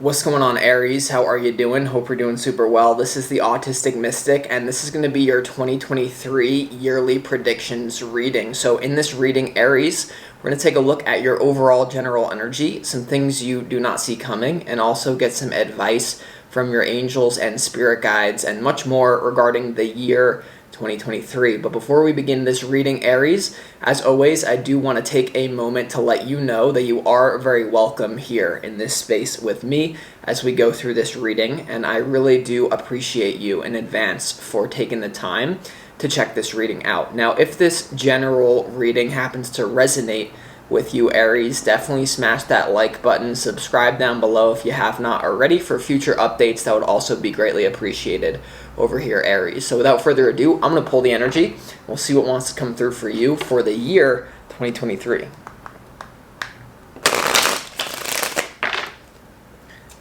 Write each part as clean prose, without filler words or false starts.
What's going on, Aries? How are you doing? Hope you're doing super well. This is the Autistic Mystic, and this is going to be your 2023 yearly predictions reading. So in this reading, Aries, we're going to take a look at your overall general energy, some things you do not see coming, and also get some advice from your angels and spirit guides, and much more regarding the year 2023. But before we begin this reading, Aries, as always, I do want to take a moment to let you know that you are very welcome here in this space with me as we go through this reading, and I really do appreciate you in advance for taking the time to check this reading out. Now, if this general reading happens to resonate with you, Aries, definitely smash that like button, subscribe down below if you have not already for future updates. That would also be greatly appreciated over here, Aries. So without further ado, I'm going to pull the energy. We'll see what wants to come through for you for the year 2023.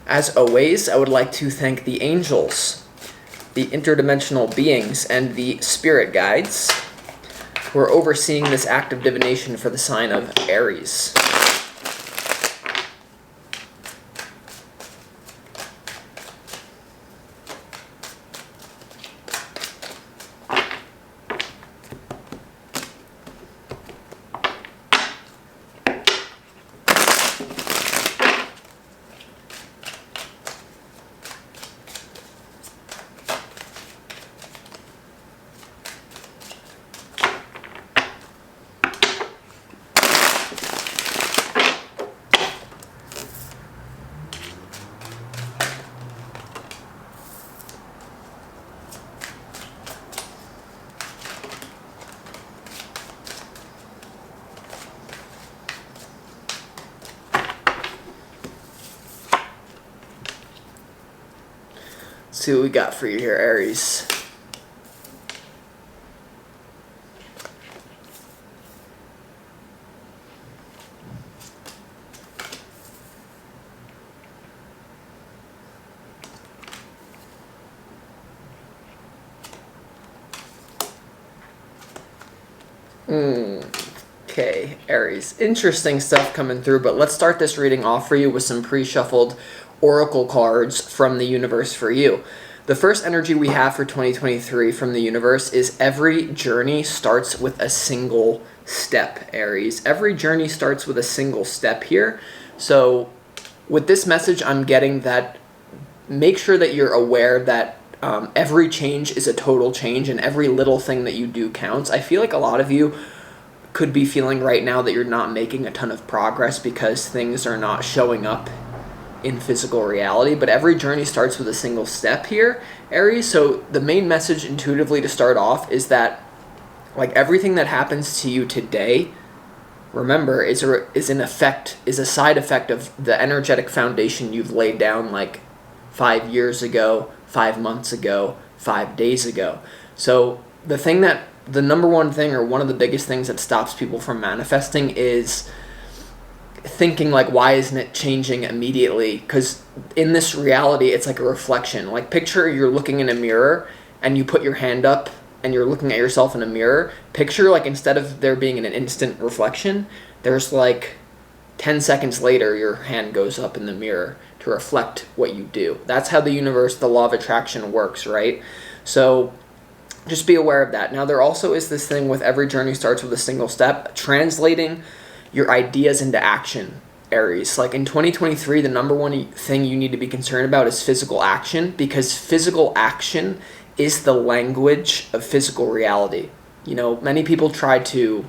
As always, I would like to thank the angels, the interdimensional beings, and the spirit guides who are overseeing this act of divination for the sign of Aries. Let's see what we got for you here, Aries. Okay, Aries. Interesting stuff coming through, but let's start this reading off for you with some pre-shuffled oracle cards from the universe for you. The first energy we have for 2023 from the universe is every journey starts with a single step, Aries. Every journey starts with a single step here. So with this message, I'm getting that make sure that you're aware that every change is a total change and every little thing that you do counts. I feel like a lot of you could be feeling right now that you're not making a ton of progress because things are not showing up in physical reality, but every journey starts with a single step here, Aries. So the main message intuitively to start off is that like everything that happens to you today, remember, is a side effect of the energetic foundation you've laid down like 5 years ago, 5 months ago, 5 days ago. So the number one thing, or one of the biggest things that stops people from manifesting, is thinking like, why isn't it changing immediately? Because in this reality, it's like a reflection. Like picture you're looking in a mirror and you put your hand up and you're looking at yourself in a mirror. Picture like instead of there being an instant reflection, there's like 10 seconds later your hand goes up in the mirror to reflect what you do. That's how the universe, the law of attraction works, right? So just be aware of that. Now, there also is this thing with every journey starts with a single step, translating your ideas into action, Aries. Like in 2023, the number one thing you need to be concerned about is physical action, because physical action is the language of physical reality. You know, many people try to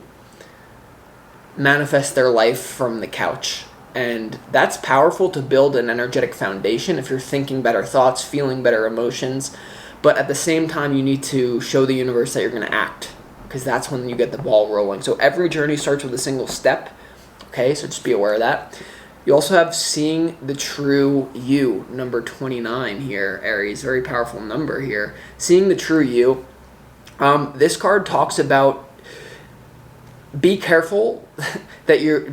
manifest their life from the couch, and that's powerful to build an energetic foundation if you're thinking better thoughts, feeling better emotions. But at the same time, you need to show the universe that you're going to act, because that's when you get the ball rolling. So every journey starts with a single step, okay? So just be aware of that. You also have seeing the true you, number 29 here, Aries. Very powerful number here. Seeing the true you. This card talks about be careful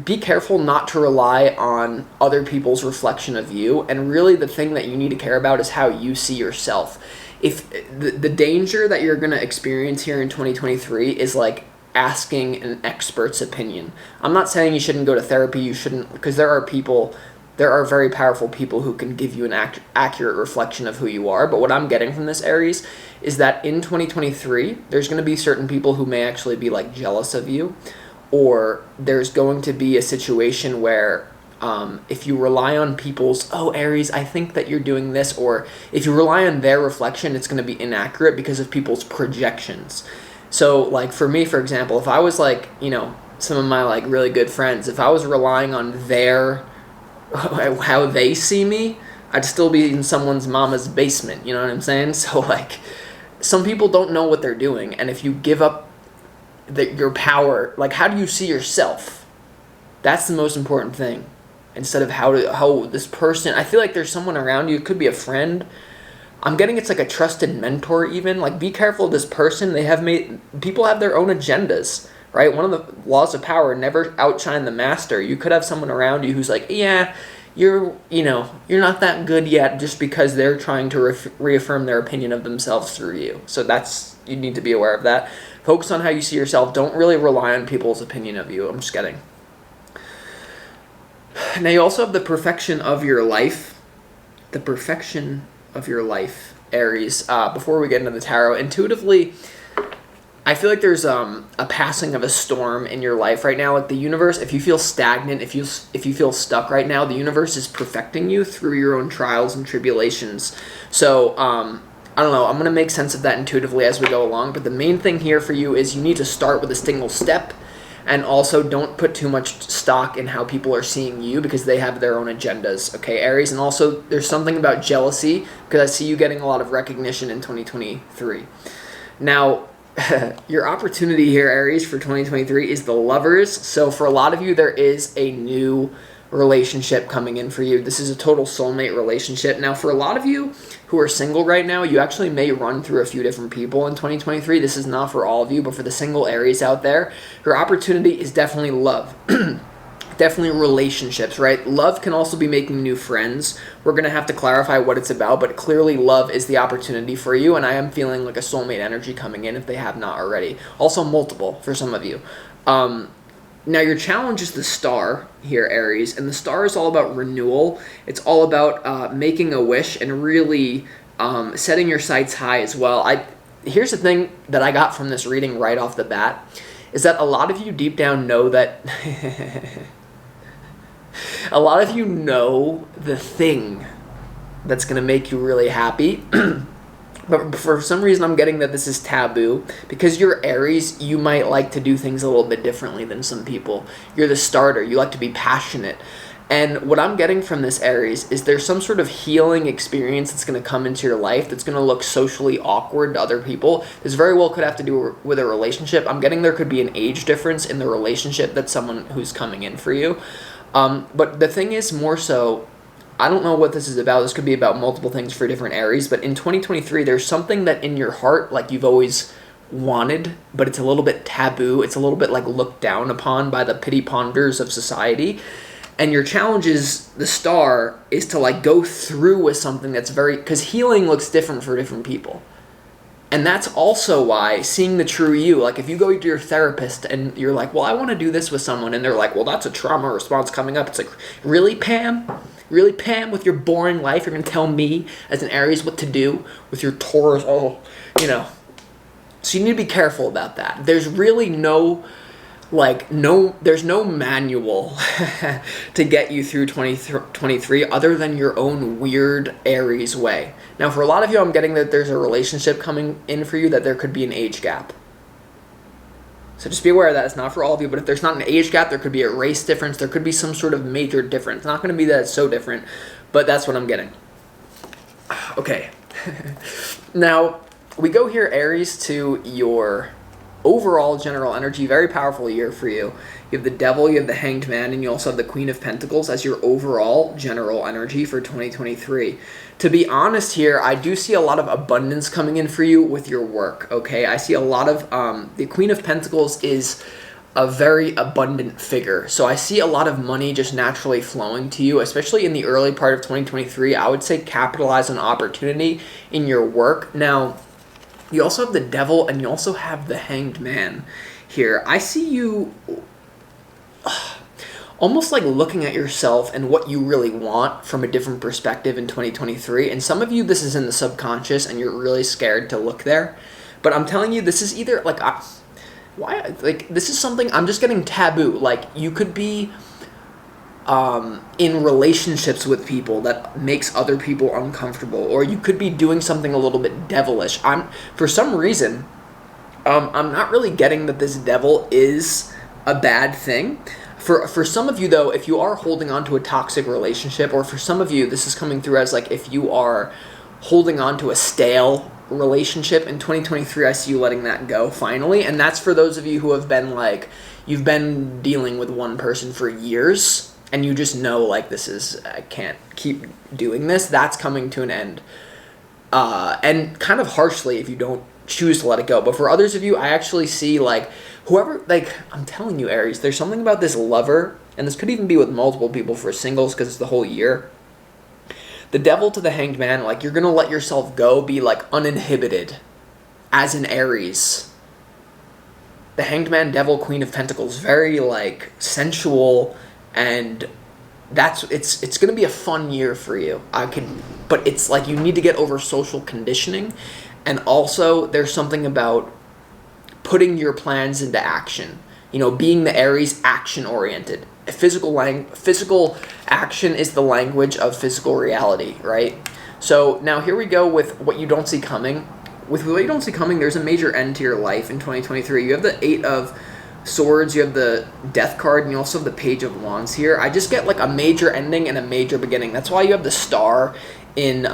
be careful not to rely on other people's reflection of you, and really the thing that you need to care about is how you see yourself. If the danger that you're going to experience here in 2023 is like asking an expert's opinion. I'm not saying you shouldn't go to therapy, you shouldn't, because there are people there are very powerful people who can give you an accurate reflection of who you are. But what I'm getting from this, Aries, is that in 2023, there's going to be certain people who may actually be like jealous of you, or there's going to be a situation where if you rely on people's, oh, Aries, I think that you're doing this, or if you rely on their reflection, it's going to be inaccurate because of people's projections. So, like, for me, for example, if I was like, you know, some of my like really good friends, if I was relying on their, how they see me, I'd still be in someone's mama's basement, you know what I'm saying? So, like, some people don't know what they're doing, and if you give up your power, like, how do you see yourself? That's the most important thing. Instead of how this person, I feel like there's someone around you, it could be a friend. I'm getting it's like a trusted mentor even. Like, be careful of this person. People have their own agendas, right? One of the laws of power, never outshine the master. You could have someone around you who's like, yeah, you're not that good yet, just because they're trying to reaffirm their opinion of themselves through you. So you need to be aware of that. Focus on how you see yourself. Don't really rely on people's opinion of you. I'm just kidding. Now you also have the perfection of your life. The perfection of your life, Aries. Before we get into the tarot, intuitively, I feel like there's a passing of a storm in your life right now. Like the universe, if you feel stagnant, if you feel stuck right now, the universe is perfecting you through your own trials and tribulations. So I don't know. I'm going to make sense of that intuitively as we go along. But the main thing here for you is you need to start with a single step. And also, don't put too much stock in how people are seeing you, because they have their own agendas, okay, Aries? And also, there's something about jealousy, because I see you getting a lot of recognition in 2023. Now, your opportunity here, Aries, for 2023 is the Lovers. So for a lot of you, there is a new relationship coming in for you. This is a total soulmate relationship. Now, for a lot of you who are single right now, you actually may run through a few different people in 2023. This is not for all of you, but for the single Aries out there, your opportunity is definitely love. Definitely relationships, right? Love can also be making new friends. We're going to have to clarify what it's about, but clearly love is the opportunity for you, and I am feeling like a soulmate energy coming in if they have not already. Also multiple for some of you. Now, your challenge is the Star here, Aries, and the Star is all about renewal. It's all about making a wish and really setting your sights high as well. Here's the thing that I got from this reading right off the bat, is that a lot of you deep down know that... a lot of you know the thing that's going to make you really happy. But for some reason, I'm getting that this is taboo. Because you're Aries, you might like to do things a little bit differently than some people. You're the starter. You like to be passionate. And what I'm getting from this, Aries, is there's some sort of healing experience that's going to come into your life that's going to look socially awkward to other people. This very well could have to do with a relationship. I'm getting there could be an age difference in the relationship that's someone who's coming in for you. But the thing is more so... I don't know what this is about. This could be about multiple things for different Aries. But in 2023, there's something that in your heart, like you've always wanted, but it's a little bit taboo. It's a little bit like looked down upon by the pity ponders of society. And your challenge is, the Star, is to like go through with something that's very... Because healing looks different for different people. And that's also why seeing the true you, like if you go to your therapist and you're like, well, I want to do this with someone. And they're like, well, that's a trauma response coming up. It's like, really, Pam? Really, Pam, with your boring life, you're going to tell me as an Aries what to do with your Taurus? Oh, you know. So you need to be careful about that. There's really there's no manual to get you through 2023 other than your own weird Aries way. Now, for a lot of you, I'm getting that there's a relationship coming in for you, that there could be an age gap. So just be aware of that. It's not for all of you, but if there's not an age gap, there could be a race difference. There could be some sort of major difference. It's not going to be that it's so different, but that's what I'm getting. Okay. Now, we go here, Aries, to your overall general energy. Very powerful year for you. You have the Devil, you have the Hanged Man, and you also have the Queen of Pentacles as your overall general energy for 2023. To be honest here, I do see a lot of abundance coming in for you with your work, okay? I see a lot of... the Queen of Pentacles is a very abundant figure. So I see a lot of money just naturally flowing to you, especially in the early part of 2023. I would say capitalize on opportunity in your work. Now, you also have the Devil, and you also have the Hanged Man here. I see you... almost like looking at yourself and what you really want from a different perspective in 2023. And some of you, this is in the subconscious and you're really scared to look there. But I'm telling you, this is either like, this is something I'm just getting taboo. Like, you could be in relationships with people that makes other people uncomfortable, or you could be doing something a little bit devilish. For some reason, I'm not really getting that this devil is a bad thing. For some of you, though, if you are holding on to a toxic relationship, or for some of you, this is coming through as like if you are holding on to a stale relationship in 2023, I see you letting that go finally. And that's for those of you who have been like, you've been dealing with one person for years and you just know like I can't keep doing this. That's coming to an end. And kind of harshly if you don't choose to let it go. But for others of you, I actually see like whoever, like, I'm telling you, Aries, there's something about this lover, and this could even be with multiple people for singles because it's the whole year. The devil to the hanged man, like, you're going to let yourself go, be like uninhibited as an Aries. The hanged man, devil, queen of pentacles, very like sensual, and it's going to be a fun year for you. But it's like you need to get over social conditioning. And also there's something about putting your plans into action. You know, being the Aries, action oriented. Physical action is the language of physical reality, right? So now here we go with what you don't see coming. With what you don't see coming, there's a major end to your life in 2023. You have the 8 of Swords, you have the Death card, and you also have the Page of Wands here. I just get like a major ending and a major beginning. That's why you have the Star in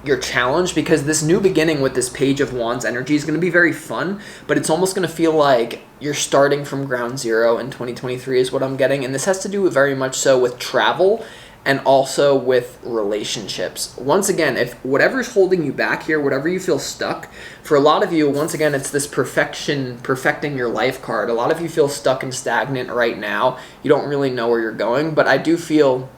your challenge, because this new beginning with this Page of Wands energy is going to be very fun, but it's almost going to feel like you're starting from ground zero in 2023 is what I'm getting. And this has to do with very much so with travel and also with relationships. Once again, if whatever's holding you back here, whatever you feel stuck, for a lot of you, once again, it's this perfecting your life card. A lot of you feel stuck and stagnant right now. You don't really know where you're going, but I do feel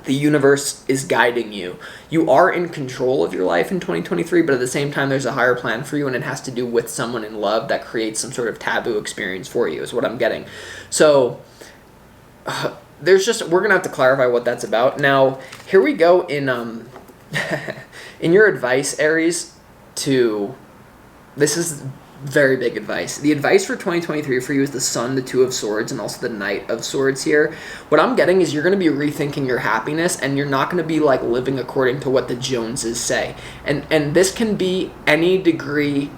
the universe is guiding you. You are in control of your life in 2023, but at the same time, there's a higher plan for you, and it has to do with someone in love that creates some sort of taboo experience for you, is what I'm getting. So, we're gonna have to clarify what that's about. Now, here we go in in your advice, Aries, this is very big advice. The advice for 2023 for you is the Sun, the 2 of Swords, and also the Knight of Swords here. What I'm getting is you're going to be rethinking your happiness, and you're not going to be like living according to what the Joneses say. And this can be any degree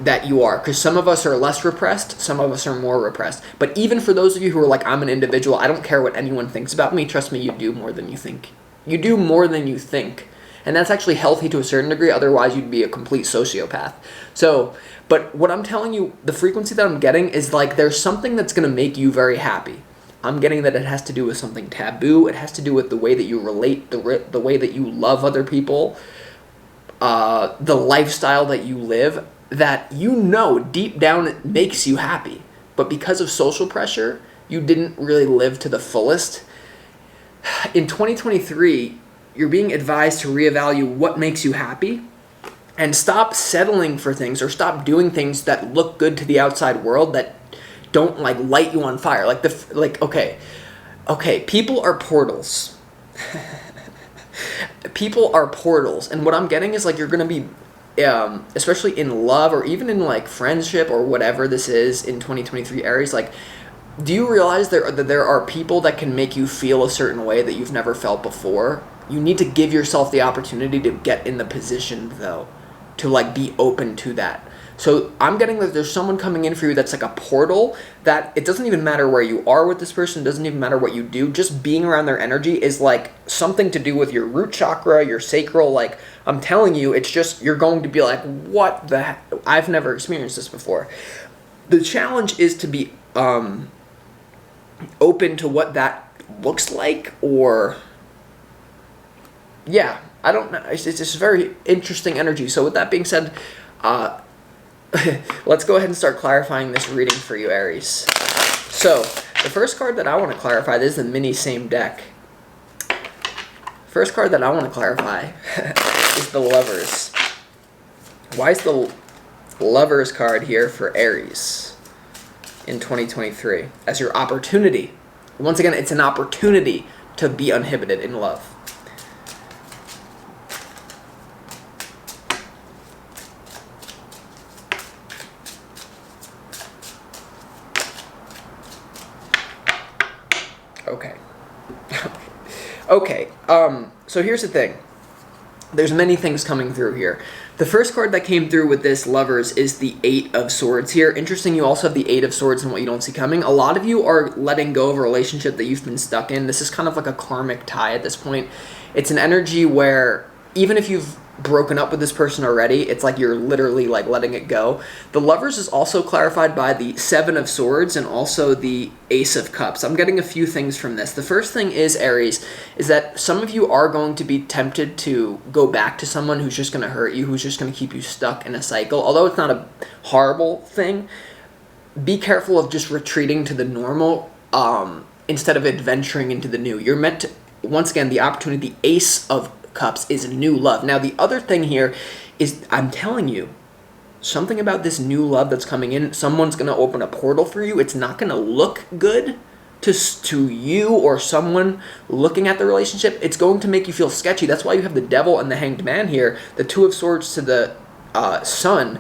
that you are, because some of us are less repressed, some of us are more repressed. But even for those of you who are like, I'm an individual, I don't care what anyone thinks about me, trust me, you do more than you think. You do more than you think. And that's actually healthy to a certain degree, otherwise you'd be a complete sociopath. So, but what I'm telling you, the frequency that I'm getting is like there's something that's going to make you very happy. I'm getting that it has to do with something taboo. It has to do with the way that you relate, the way that you love other people, the lifestyle that you live, that you know deep down it makes you happy. But because of social pressure, you didn't really live to the fullest. In 2023, you're being advised to reevaluate what makes you happy and stop settling for things or stop doing things that look good to the outside world that don't like light you on fire. Okay, people are portals. People are portals, and what I'm getting is like you're going to be especially in love or even in like friendship or whatever this is in 2023 Aries, like, do you realize that there are people that can make you feel a certain way that you've never felt before? You need to give yourself the opportunity to get in the position, though, to like be open to that. So I'm getting that there's someone coming in for you that's like a portal, that it doesn't even matter where you are with this person, it doesn't even matter what you do, just being around their energy is like something to do with your root chakra, your sacral. Like, I'm telling you, it's just, you're going to be like, what the heck? I've never experienced this before. The challenge is to be open to what that looks like, or yeah, I don't know. It's just very interesting energy. So with that being said, let's go ahead and start clarifying this reading for you, Aries. So the first card that I want to clarify, this is the mini same deck. First card that I want to clarify is the Lovers. Why is the Lovers card here for Aries in 2023 as your opportunity Once again, it's an opportunity to be uninhibited in love. Okay. Okay, so here's the thing. There's many things coming through here. The first card that came through with this, Lovers, is the Eight of Swords here. Interesting, you also have the Eight of Swords and what you don't see coming. A lot of you are letting go of a relationship that you've been stuck in. This is kind of like a karmic tie at this point. It's an energy where even if you've broken up with this person already, it's like you're literally like letting it go. The Lovers is also clarified by the Seven of Swords and also the Ace of Cups. I'm getting a few things from this. The first thing is, Aries, is that some of you are going to be tempted to go back to someone who's just going to hurt you, who's just going to keep you stuck in a cycle. Although it's not a horrible thing, be careful of just retreating to the normal instead of adventuring into the new. You're meant to, once again, the opportunity, the Ace of Cups is new love. Now, the other thing here is, I'm telling you, something about this new love that's coming in, someone's going to open a portal for you. It's not going to look good to you or someone looking at the relationship. It's going to make you feel sketchy. That's why you have the Devil and the Hanged Man here, the Two of Swords to the Sun.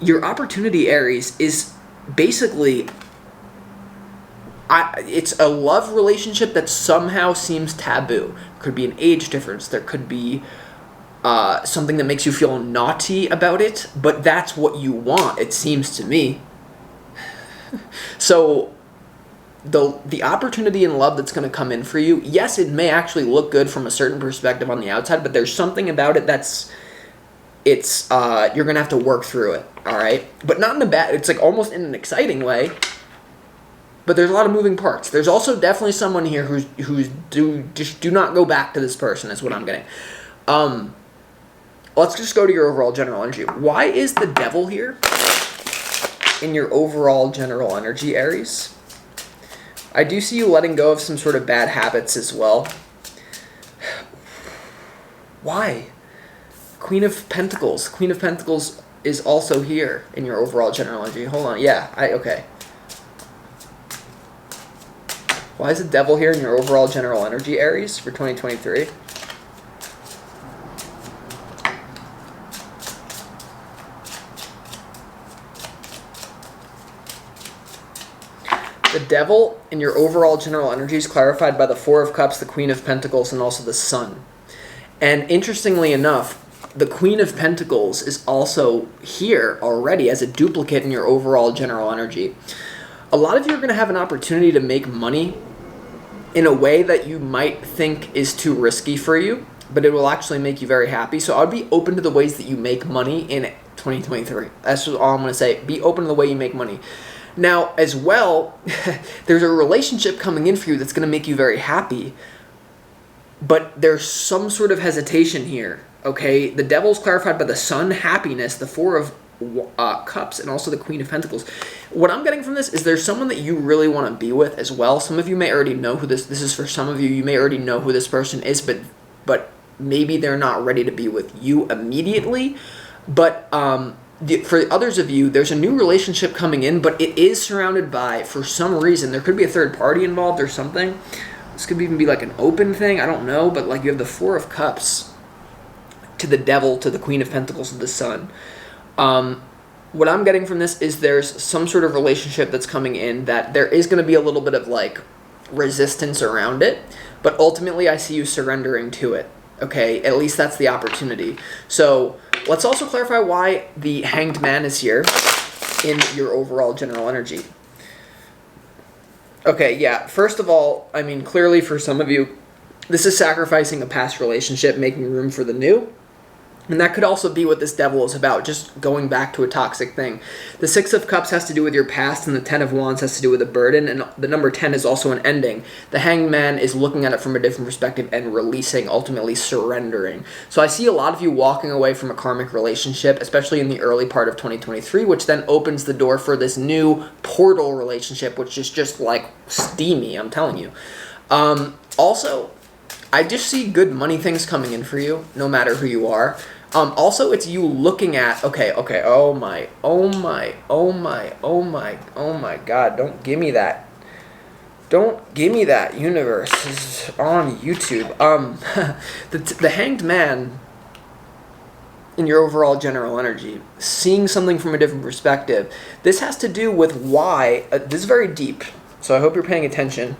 Your opportunity, Aries, is basically... it's a love relationship that somehow seems taboo. Could be an age difference. There could be something that makes you feel naughty about it, but that's what you want, it seems to me. So the opportunity in love that's going to come in for you, yes, it may actually look good from a certain perspective on the outside, but there's something about it that's you're going to have to work through it, all right? But not in a bad, it's like almost in an exciting way. But there's a lot of moving parts. There's also definitely someone here who's do not go back to this person, is what I'm getting. Let's just go to your overall general energy. Why is the Devil here in your overall general energy, Aries? I do see you letting go of some sort of bad habits as well. Why? Queen of Pentacles. Queen of Pentacles is also here in your overall general energy. Hold on. Yeah, okay. Why is the Devil here in your overall general energy, Aries, for 2023? The Devil in your overall general energy is clarified by the Four of Cups, the Queen of Pentacles, and also the Sun. And interestingly enough, the Queen of Pentacles is also here already as a duplicate in your overall general energy. A lot of you are going to have an opportunity to make money in a way that you might think is too risky for you, but it will actually make you very happy. So I'd be open to the ways that you make money in 2023. That's all I'm going to say. Be open to the way you make money. Now, as well, there's a relationship coming in for you that's going to make you very happy, but there's some sort of hesitation here, okay? The Devil's clarified by the Sun, happiness, the Four of Cups, and also the Queen of Pentacles. What I'm getting from this is there's someone that you really want to be with as well. Some of you may already know who this is for some of you. You may already know who this person is, but maybe they're not ready to be with you immediately. But for others of you, there's a new relationship coming in, but it is surrounded by, for some reason, there could be a third party involved or something. This could even be like an open thing, I don't know, but like you have the Four of Cups to the Devil, to the Queen of Pentacles, to the Sun. What I'm getting from this is there's some sort of relationship that's coming in that there is going to be a little bit of like resistance around it, but ultimately I see you surrendering to it. Okay, at least that's the opportunity. So let's also clarify why the Hanged Man is here in your overall general energy. Okay, yeah, first of all, I mean, clearly for some of you, this is sacrificing a past relationship, making room for the new. And that could also be what this Devil is about, just going back to a toxic thing. The Six of Cups has to do with your past, and the Ten of Wands has to do with a burden, and the number 10 is also an ending. The Hanged Man is looking at it from a different perspective and releasing, ultimately surrendering. So I see a lot of you walking away from a karmic relationship, especially in the early part of 2023, which then opens the door for this new portal relationship, which is just like steamy, I'm telling you. Also, I just see good money things coming in for you, no matter who you are. Also, it's you looking at, okay, oh my God, don't give me that. Don't give me that. Universe is on YouTube. The Hanged Man, in your overall general energy, seeing something from a different perspective. This has to do with why, this is very deep, so I hope you're paying attention.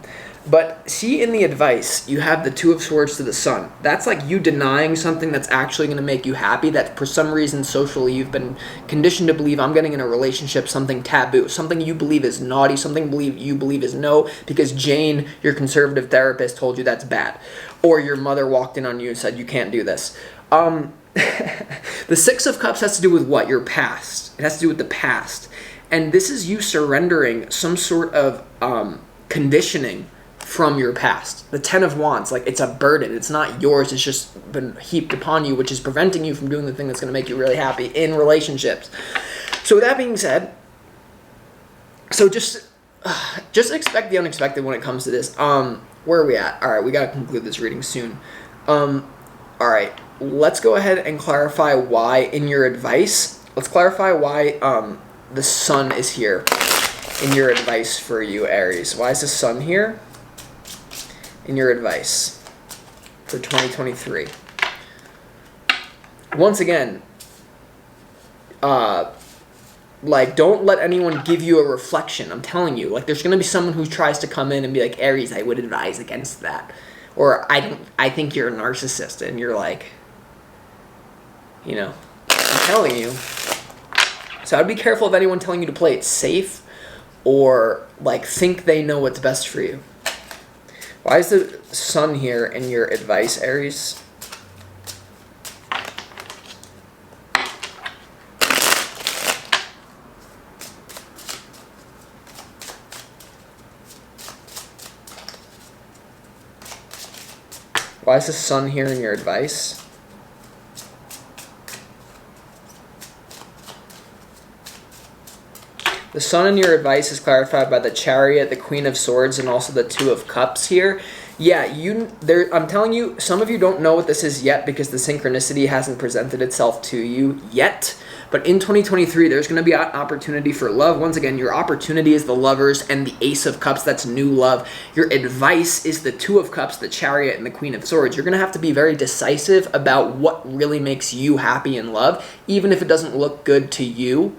But see, in the advice, you have the Two of Swords to the Sun. That's like you denying something that's actually going to make you happy, that for some reason socially you've been conditioned to believe, I'm getting in a relationship, something taboo, something you believe is naughty, something you believe is no, because Jane, your conservative therapist, told you that's bad. Or your mother walked in on you and said, you can't do this. The Six of Cups has to do with what? Your past. It has to do with the past. And this is you surrendering some sort of conditioning from your past. The Ten of Wands, like it's a burden. It's not yours. It's just been heaped upon you, which is preventing you from doing the thing that's going to make you really happy in relationships. So with that being said, so just expect the unexpected when it comes to this. Where are we at? All right, we got to conclude this reading soon. All right, let's go ahead and clarify why in your advice. Let's clarify why the Sun is here in your advice for you, Aries. Why is the Sun here in your advice for 2023? Once again, like, don't let anyone give you a reflection. I'm telling you, like, there's going to be someone who tries to come in and be like, Aries, I would advise against that. Or I think you're a narcissist, and you're like, you know, I'm telling you. So I'd be careful of anyone telling you to play it safe or like think they know what's best for you. Why is the Sun here in your advice, Aries? Why is the Sun here in your advice? The Sun in your advice is clarified by the Chariot, the Queen of Swords, and also the Two of Cups here. Yeah, I'm telling you, some of you don't know what this is yet because the synchronicity hasn't presented itself to you yet. But in 2023, there's going to be an opportunity for love. Once again, your opportunity is the Lovers and the Ace of Cups. That's new love. Your advice is the Two of Cups, the Chariot, and the Queen of Swords. You're going to have to be very decisive about what really makes you happy in love, even if it doesn't look good to you,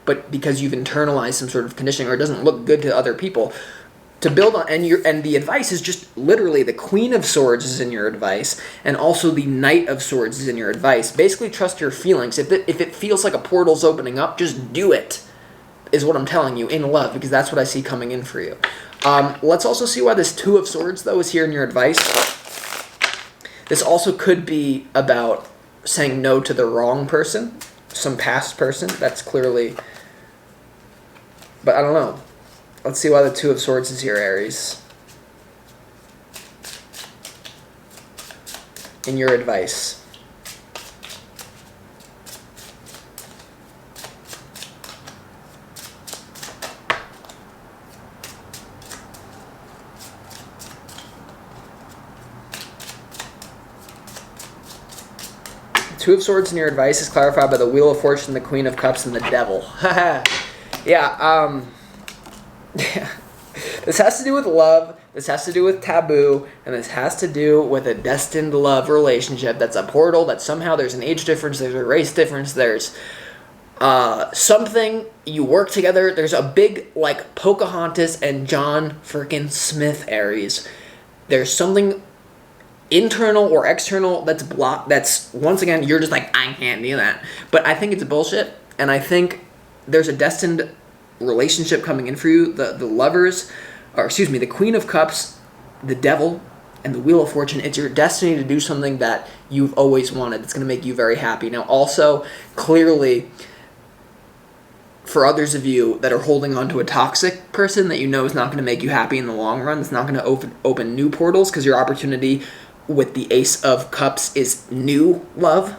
but because you've internalized some sort of conditioning or it doesn't look good to other people. To build on, and the advice is just literally the Queen of Swords is in your advice, and also the Knight of Swords is in your advice. Basically, trust your feelings. If it feels like a portal's opening up, just do it, is what I'm telling you, in love, because that's what I see coming in for you. Let's also see why this Two of Swords, though, is here in your advice. This also could be about saying no to the wrong person, some past person. That's clearly, but I don't know. Let's see why the Two of Swords is here, Aries. In your advice. Two of Swords in your advice is clarified by the Wheel of Fortune, the Queen of Cups, and the Devil. Yeah, this has to do with love, this has to do with taboo, and this has to do with a destined love relationship that's a portal, that somehow there's an age difference, there's a race difference, there's something, you work together, there's a big, like, Pocahontas and John frickin' Smith, Aries. There's something internal or external that's blocked, that's, once again, you're just like, I can't do that. But I think it's bullshit, and I think there's a destined relationship coming in for you. The Lovers, or excuse me, the Queen of Cups, the Devil, and the Wheel of Fortune. It's your destiny to do something that you've always wanted. It's going to make you very happy. Now, also, clearly, for others of you that are holding on to a toxic person that you know is not going to make you happy in the long run, it's not going to open new portals, because your opportunity with the Ace of Cups is new love.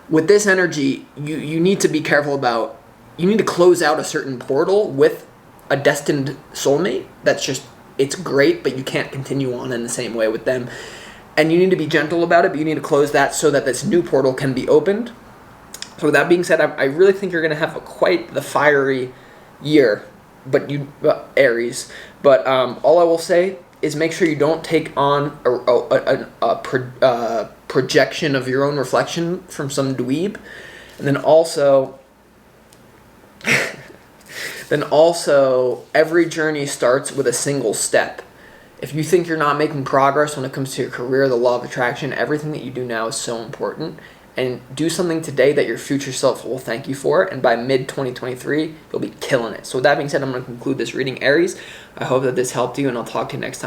With this energy, you need to be careful about, you need to close out a certain portal with a destined soulmate. That's just, it's great, but you can't continue on in the same way with them. And you need to be gentle about it, but you need to close that so that this new portal can be opened. So with that being said, I really think you're going to have quite the fiery year Aries. But all I will say is make sure you don't take on a projection of your own reflection from some dweeb, and then also. Then also, every journey starts with a single step. If you think you're not making progress when it comes to your career, the law of attraction, everything that you do now is so important. And do something today that your future self will thank you for. And by mid-2023, you'll be killing it. So with that being said, I'm going to conclude this reading, Aries. I hope that this helped you, and I'll talk to you next time.